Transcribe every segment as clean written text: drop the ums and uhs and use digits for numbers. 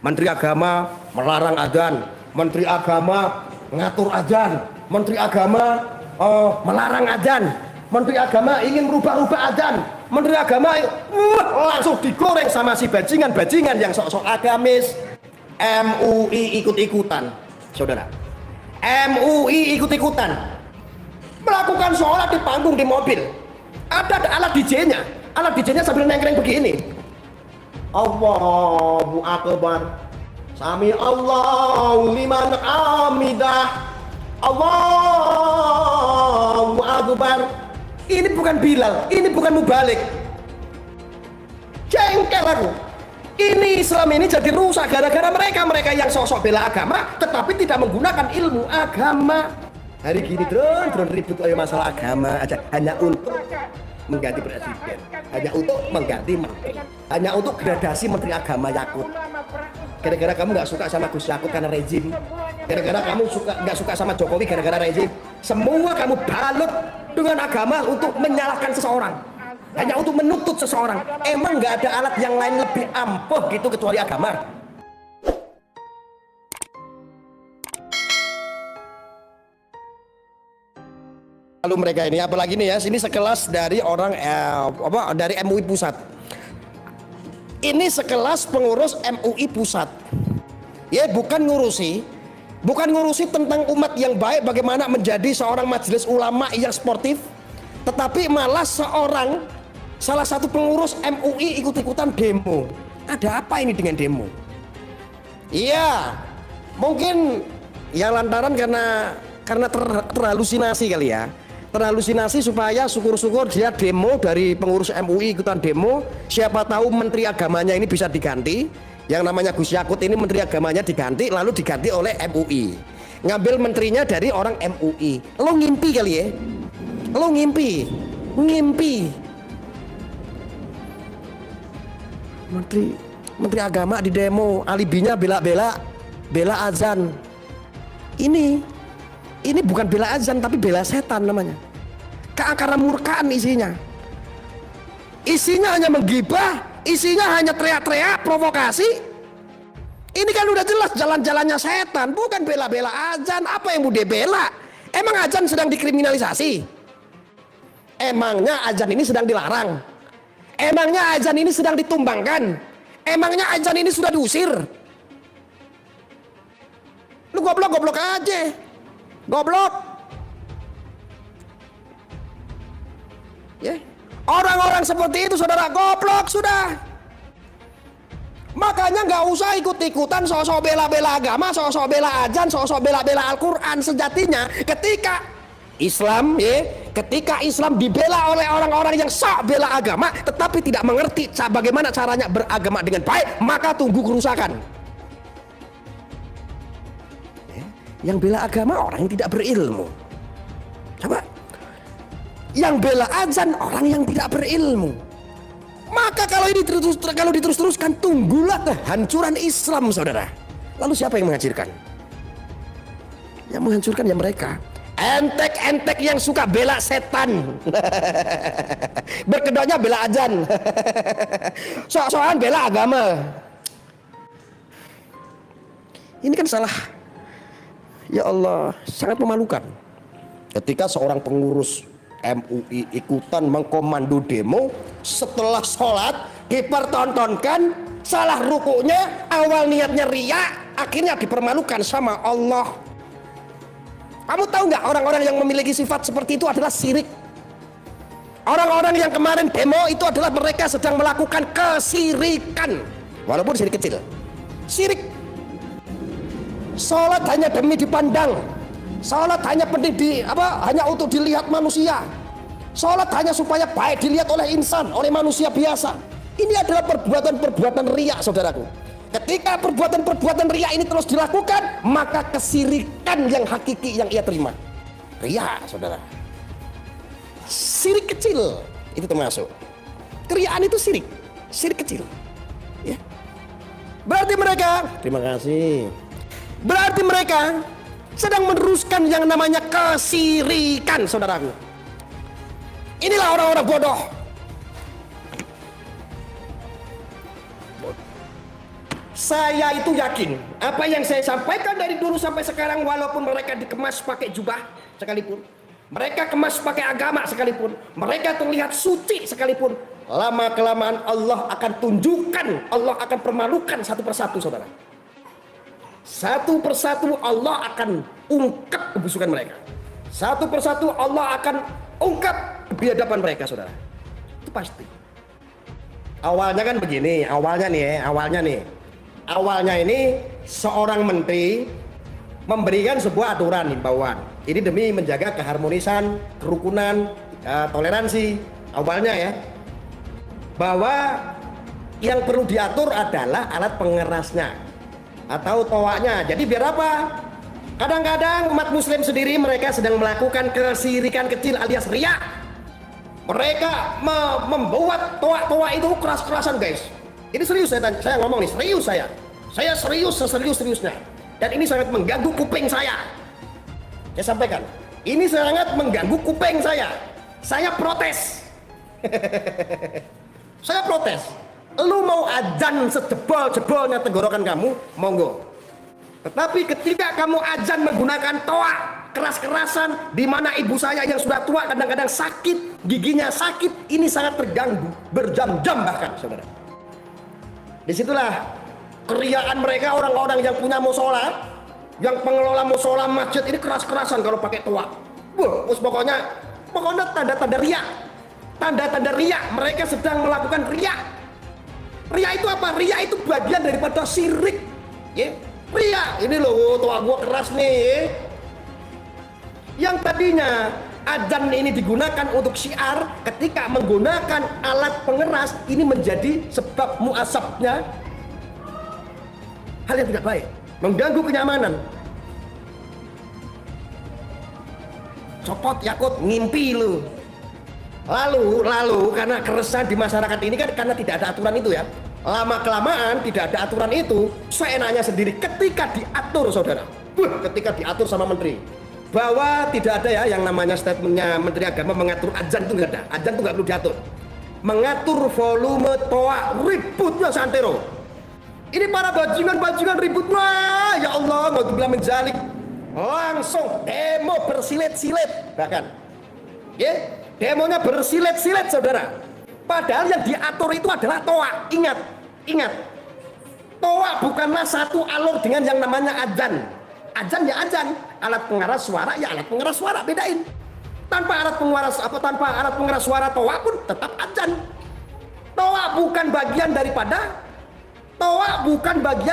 Menteri Agama melarang adzan, Menteri Agama ngatur adzan, Menteri Agama melarang adzan, Menteri Agama ingin merubah-rubah adzan, Menteri Agama langsung digoreng sama si bajingan-bajingan yang sok-sok agamis. MUI ikut-ikutan, saudara. MUI ikut-ikutan melakukan sholat di panggung, di mobil. Ada alat DJ-nya. Alat DJ-nya sambil nengkreng begini. Allahu Akbar. Sami Allahu liman hamidah. Allahu Akbar. Ini bukan Bilal, ini bukan Mubalik. Jengkel aku. Ini Islam ini jadi rusak gara-gara mereka yang sosok bela agama tetapi tidak menggunakan ilmu agama. Hari gini drone ribut oleh masalah agama aja, hanya untuk mengganti presiden, hanya untuk mengganti menteri, hanya untuk gradasi menteri agama Yakut. Gara-gara kamu nggak suka sama Gus Yakut karena rezim, gara-gara kamu nggak suka sama Jokowi gara-gara rezim, semua kamu balut dengan agama untuk menyalahkan seseorang, hanya untuk menuntut seseorang. Emang nggak ada alat yang lain lebih ampuh gitu kecuali agama? Lalu mereka ini apalagi nih ya, sini sekelas dari orang dari MUI pusat. Ini sekelas pengurus MUI pusat. Ya bukan ngurusi tentang umat yang baik, bagaimana menjadi seorang majelis ulama yang sportif, tetapi malah salah satu pengurus MUI ikut-ikutan demo. Ada apa ini dengan demo? Iya, mungkin ya lantaran karena terhalusinasi kali ya. Terhalusinasi supaya syukur-syukur dia demo, dari pengurus MUI ikutan demo, siapa tahu menteri agamanya ini bisa diganti. Yang namanya Gus Yakut ini menteri agamanya diganti, lalu diganti oleh MUI, ngambil menterinya dari orang MUI. Lo ngimpi kali ya, lo ngimpi menteri agama di demo, alibinya bela azan. Ini bukan bela azan tapi bela setan namanya. Keakaran murkaan isinya hanya menggibah, isinya hanya teriak-teriak, provokasi. Ini kan udah jelas jalan-jalannya setan, bukan bela-bela azan. Apa yang mau dibela? Emang azan sedang dikriminalisasi? Emangnya azan ini sedang dilarang? Emangnya azan ini sedang ditumbangkan? Emangnya azan ini sudah diusir? Lu goblok aja. Goblok. Ya. Orang-orang seperti itu saudara goblok sudah. Makanya nggak usah ikut-ikutan sosok bela-bela agama, sosok bela azan, sosok bela-bela Al-Quran. Sejatinya ketika Islam dibela oleh orang-orang yang sok bela agama tetapi tidak mengerti bagaimana caranya beragama dengan baik, maka tunggu kerusakan. Yang bela agama orang yang tidak berilmu. Coba, yang bela azan orang yang tidak berilmu. Maka kalau diterus-teruskan, tunggulah kehancuran Islam, saudara. Lalu siapa yang menghancurkan? Yang menghancurkan ya mereka. Entek-entek yang suka bela setan. Berkedoknya bela azan. Sok-sokan bela agama. Ini kan salah. Ya Allah, sangat memalukan ketika seorang pengurus MUI ikutan mengkomando demo, setelah sholat dipertontonkan salah rukuknya, awal niatnya riya, akhirnya dipermalukan sama Allah. Kamu tahu nggak, orang-orang yang memiliki sifat seperti itu adalah syirik. Orang-orang yang kemarin demo itu adalah mereka sedang melakukan kesirikan, walaupun syirik kecil. Syirik. Salat hanya demi dipandang, salat hanya hanya untuk dilihat manusia, salat hanya supaya baik dilihat oleh insan, oleh manusia biasa. Ini adalah perbuatan-perbuatan riya, saudaraku. Ketika perbuatan-perbuatan riya ini terus dilakukan, maka kesirikan yang hakiki yang ia terima. Riya, saudara. Syirik kecil itu termasuk. Keriyaan itu syirik kecil. Ya. Berarti mereka, terima kasih. Berarti mereka sedang meneruskan yang namanya kesirikan, saudaraku. Inilah orang-orang bodoh. Saya itu yakin apa yang saya sampaikan dari dulu sampai sekarang, walaupun mereka dikemas pakai jubah sekalipun, mereka kemas pakai agama sekalipun, mereka terlihat suci sekalipun, lama kelamaan Allah akan tunjukkan, Allah akan permalukan satu persatu, saudara. Satu persatu Allah akan ungkap kebusukan mereka. Satu persatu Allah akan ungkap kebiadaban mereka, saudara. Itu pasti. Awalnya kan begini, awalnya ini seorang menteri memberikan sebuah aturan himbauan. Ini demi menjaga keharmonisan, kerukunan, toleransi. Awalnya ya, bahwa yang perlu diatur adalah alat pengerasnya atau toaknya. Jadi biar apa? Kadang-kadang umat muslim sendiri mereka sedang melakukan kesirikan kecil alias riya. Mereka membuat toak-toak itu keras-kerasan, guys. Ini serius saya ngomong nih, serius saya. Saya serius seserius-seriusnya. Dan ini sangat mengganggu kuping saya. Saya sampaikan, ini sangat mengganggu kuping saya. Saya protes. Saya protes. Lu mau adzan sejebol-jebolnya tenggorokan kamu, monggo. Tetapi ketika kamu adzan menggunakan toa keras-kerasan, di mana ibu saya yang sudah tua kadang-kadang sakit, giginya sakit, ini sangat terganggu berjam-jam bahkan, saudara. Disitulah keriaan mereka, orang-orang yang punya musola, yang pengelola musola masjid ini keras-kerasan kalau pakai toa. Pokoknya tanda-tanda riak, tanda-tanda riak, mereka sedang melakukan riak. Riak itu apa? Riak itu bagian daripada syirik. Ya, riak. Ini loh, toa gua keras nih. Yang tadinya adzan ini digunakan untuk syiar, ketika menggunakan alat pengeras ini menjadi sebab muasabnya hal yang tidak baik, mengganggu kenyamanan. Copot yakut ngimpi lu. Lalu karena keresahan di masyarakat ini kan karena tidak ada aturan itu ya. Lama kelamaan tidak ada aturan itu, seenaknya sendiri ketika diatur, saudara. Ketika diatur sama menteri bahwa tidak ada ya yang namanya statementnya Menteri Agama mengatur adzan itu nggak ada. Adzan itu nggak perlu diatur. Mengatur volume toa ributnya santero. Ini para bajingan ribut, wah ya Allah, mau dibilang menjalik, langsung demo bersilet-silet bahkan. Ya, demonya bersilet-silet, saudara. Padahal yang diatur itu adalah toa. Ingat, toa bukanlah satu alur dengan yang namanya adzan. Adzan ya adzan, alat pengeras suara ya alat pengeras suara, bedain. Tanpa alat pengeras suara toa pun tetap adzan. Toa bukan bagian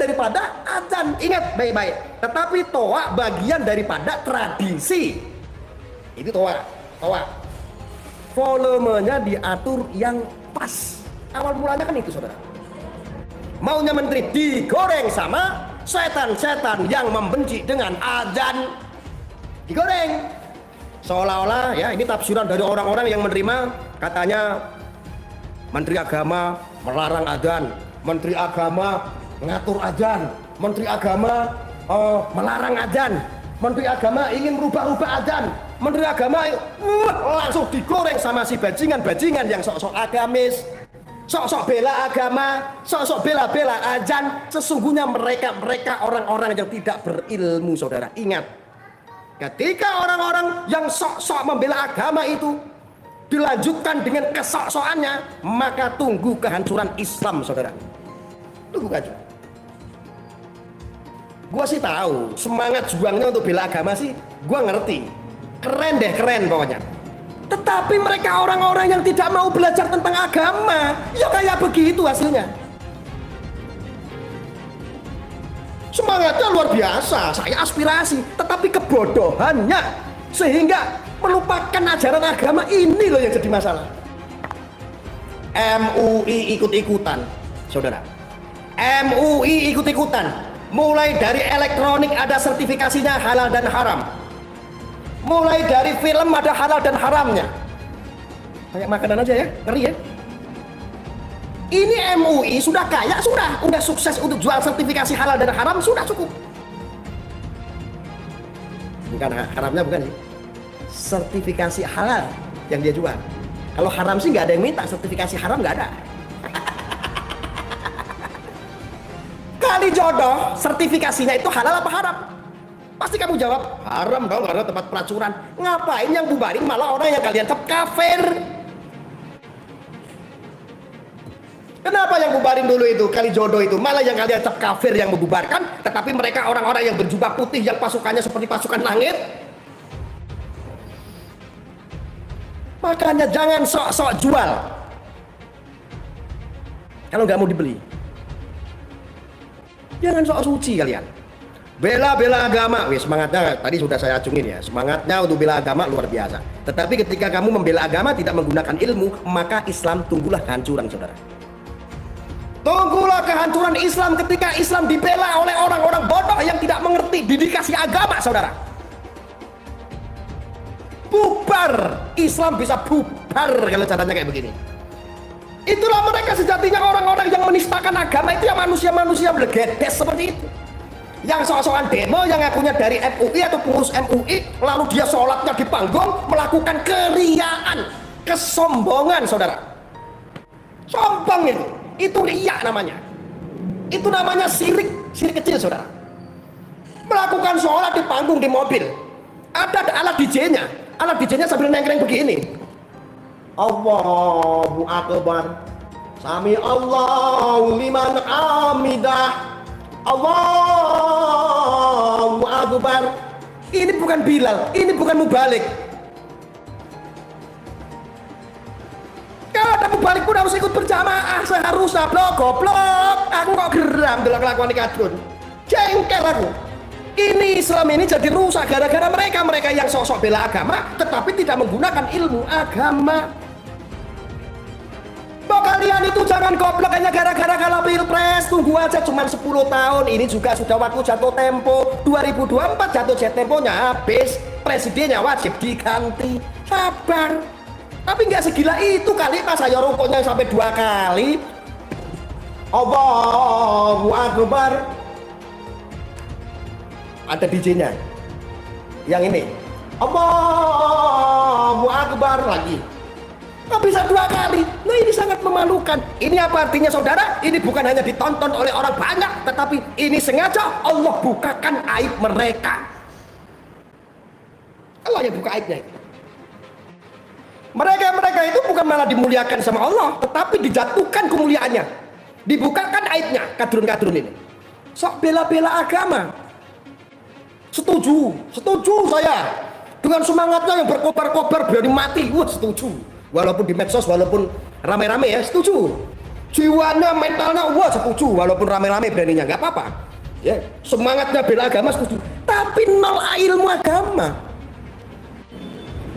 daripada adzan. Ingat baik-baik. Tetapi toa bagian daripada tradisi. Itu toa. Volumenya diatur yang pas. Awal mulanya kan itu, saudara. Maunya menteri digoreng sama setan-setan yang membenci dengan adzan. Digoreng. Seolah-olah ya ini tafsiran dari orang-orang yang menerima, katanya Menteri Agama melarang adzan, Menteri Agama mengatur adzan, Menteri Agama melarang adzan, Menteri Agama ingin merubah-rubah adzan, Menteri Agama langsung digoreng sama si bajingan-bajingan yang sok-sok agamis, sok-sok bela agama, sok-sok bela-bela adzan. Sesungguhnya mereka orang-orang yang tidak berilmu, saudara. Ingat, ketika orang-orang yang sok-sok membela agama itu dilanjutkan dengan kesok-sokannya, maka tunggu kehancuran Islam, saudara. Tunggu aja. Gua sih tahu semangat juangnya untuk bela agama sih, gua ngerti. Keren pokoknya. Tetapi mereka orang-orang yang tidak mau belajar tentang agama, ya kayak begitu hasilnya. Semangatnya luar biasa, saya aspirasi, tetapi kebodohannya sehingga melupakan ajaran agama, ini loh yang jadi masalah. MUI ikut-ikutan, saudara. MUI ikut-ikutan. Mulai dari elektronik ada sertifikasinya halal dan haram. Mulai dari film ada halal dan haramnya. Kayak makanan aja ya, ngeri ya. Ini MUI sudah kaya, udah sukses untuk jual sertifikasi halal dan haram, sudah cukup. Bukan haramnya, bukan sih. Sertifikasi halal yang dia jual. Kalau haram sih nggak ada yang minta, sertifikasi haram nggak ada. Kali Cari jodoh, sertifikasinya itu halal apa haram? Pasti kamu jawab, haram dong karena tempat pelacuran. Ngapain yang bubarin malah orang yang kalian anggap kafir? Kenapa yang bubarin dulu itu kali jodoh itu malah yang kalian anggap kafir yang membubarkan, tetapi mereka orang-orang yang berjubah putih yang pasukannya seperti pasukan langit? Makanya jangan sok-sok jual kalau nggak mau dibeli. Jangan sok suci kalian. Bela agama, wih, semangatnya tadi sudah saya acungin ya. Semangatnya untuk bela agama luar biasa. Tetapi ketika kamu membela agama tidak menggunakan ilmu, maka Islam tunggulah kehancuran, saudara. Tunggulah kehancuran Islam ketika Islam dibela oleh orang-orang bodoh yang tidak mengerti didikasi agama, saudara. Bubar, Islam bisa bubar kalau caranya kayak begini. Itulah mereka sejatinya orang-orang yang menistakan agama itu, yang manusia-manusia blegedes seperti itu. Yang sok-sokan demo, yang ngakunya dari MUI atau pengurus MUI, lalu dia sholatnya di panggung, melakukan keriaan, kesombongan, saudara. Sombong itu riya namanya. Itu namanya syirik kecil, saudara. Melakukan sholat di panggung, di mobil. Ada alat DJ-nya, sambil nengkreng begini. Allahu Akbar, Sami Allahu liman hamidah, Allahu Akbar. Ini bukan Bilal, ini bukan mubalik. Kalau ada mubalik pun harus ikut berjamaah seharusnya. Goblok, aku kok geram dalam kelakuan kadrun. Jengkel aku. Ini Islam ini jadi rusak gara-gara mereka yang sok-sok bela agama tetapi tidak menggunakan ilmu agama. Kalian itu jangan goblok hanya gara-gara kalah pilpres. Tunggu aja cuma 10 tahun. Ini juga sudah waktu jatuh tempo. 2024 jatuh temponya habis. Presidennya wajib diganti. Sabar. Tapi nggak segila itu kali pas saya rukuknya sampai 2 kali. Allahu Akbar. Ada DJ-nya. Yang ini. Allahu Akbar lagi. Kok bisa 2 kali? Nah ini sangat memalukan. Ini apa artinya, saudara? Ini bukan hanya ditonton oleh orang banyak, tetapi ini sengaja Allah bukakan aib mereka. Allah yang buka aibnya. Mereka itu bukan malah dimuliakan sama Allah, tetapi dijatuhkan kemuliaannya, dibukakan aibnya. Kadrun ini sok bela-bela agama. Setuju saya dengan semangatnya yang berkobar-kobar berani mati. Wah, setuju. Walaupun di medsos, walaupun rame-rame ya, setuju. Jiwanya, mentalnya, wah setuju. Walaupun rame-rame beraninya, nggak apa-apa. Ya, semangatnya bela agama setuju. Tapi nol ilmu agama.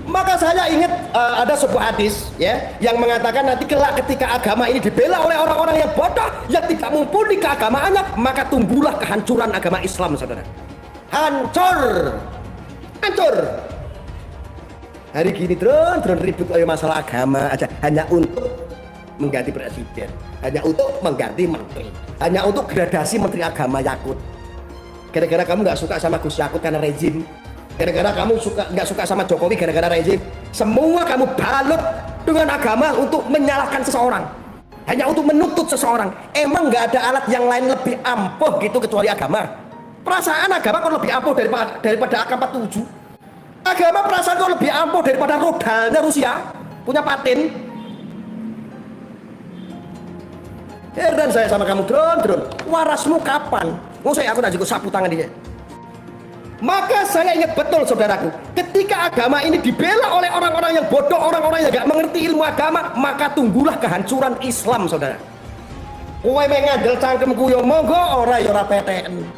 Maka saya ingat ada sebuah hadis ya yang mengatakan nanti kelak ketika agama ini dibela oleh orang-orang yang bodoh yang tidak mumpuni keagamaannya, maka tumbuhlah kehancuran agama Islam, saudara. Hancur. Hari gini drone ribut oleh masalah agama aja, hanya untuk mengganti presiden, hanya untuk mengganti menteri, hanya untuk gradasi menteri agama Yakut. Gara-gara kamu nggak suka sama Gus Yakut karena rezim, gara-gara kamu nggak suka sama Jokowi gara-gara rezim, semua kamu balut dengan agama untuk menyalahkan seseorang, hanya untuk menuntut seseorang. Emang nggak ada alat yang lain lebih ampuh gitu kecuali agama? Perasaan agama kok lebih ampuh daripada AK-47? Agama perasaan kok lebih ampuh daripada rodalnya Rusia punya paten? Heran saya sama kamu drone. Warasmu kapan? Aku nak sapu tangan dia. Maka saya ingat betul, saudaraku, ketika agama ini dibela oleh orang-orang yang bodoh, orang-orang yang gak mengerti ilmu agama, maka tunggulah kehancuran Islam, saudara. Kowe mengandel cangkemku yo monggo, ora PTN.